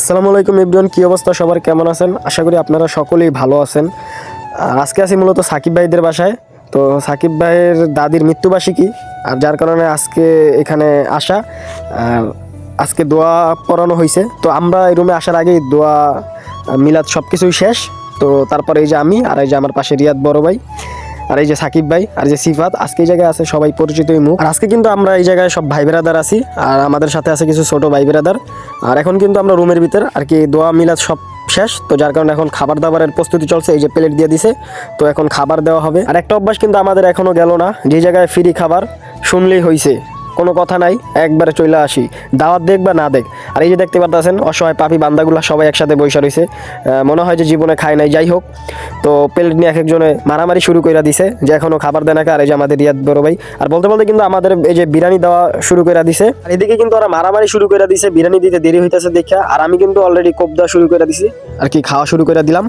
আসসালামু আলাইকুম এভরিওয়ান, কি অবস্থা সবার, কেমন আছেন? আশা করি আপনারা সকলেই ভালো আছেন। আর আজকে আছি মূলত সাকিব ভাইদের বাসায়। তো সাকিব ভাইয়ের দাদির মৃত্যুবার্ষিকী, আর যার কারণে আজকে এখানে আসা। আর আজকে দোয়া পড়ানো হয়েছে, তো আমরা এই রুমে আসার আগেই দোয়া মিলাদ সব কিছুই শেষ। তো তারপরে এই যে আমি, আর এই যে আমার পাশে রিয়াদ বড় ভাই, আর এই যে সাকিব ভাই, আর যে সিফাত আজকে এই জায়গায় আছে, সবাই পরিচিতই মুখ। আর আজকে কিন্তু আমরা এই জায়গায় সব ভাই বেরাদার আছি, আর আমাদের সাথে আছে কিছু ছোট ভাই বেরাদার। আর এখন কিন্তু আমরা রুমের ভিতর আর কি দোয়া মিলাদ সব শেষ, তো যার কারণে এখন খাবার দাবারের প্রস্তুতি চলছে। এই যে প্লেট দিয়ে দিছে, তো এখন খাবার দেওয়া হবে। আর একটা অভ্যাস কিন্তু আমাদের এখনো গেল না, যে জায়গায় ফ্রি খাবার শুনলেই হয়েছে, কোনো কথা নাই, একবারে চলে আসি, দাওয়াত দেখ বা না দেখ। আর এই যে দেখতে পারতেছেন অসহায় পাপি বান্দাগুলো সবাই একসাথে বসে রয়েছে, মনে হয় যে জীবনে খায় নাই। যাই হোক, তো প্লেট নিয়ে এক একজনে মারামারি শুরু করে দিছে যে এখনো খাবার দেয় না। আর এই যে আমাদের রিয়াদ বড় ভাই, আর বলতে বলতে কিন্তু আমাদের এই যে বিরিয়ানি দেওয়া শুরু করে দিছে। আর এদিকে কিন্তু ওরা মারামারি শুরু করে দিছে, বিরিয়ানি দিতে দেরি হইতেছে দেখা। আর আমি কিন্তু অলরেডি কোপ দেওয়া শুরু করে দিছি, আর কি খাওয়া শুরু করে দিলাম।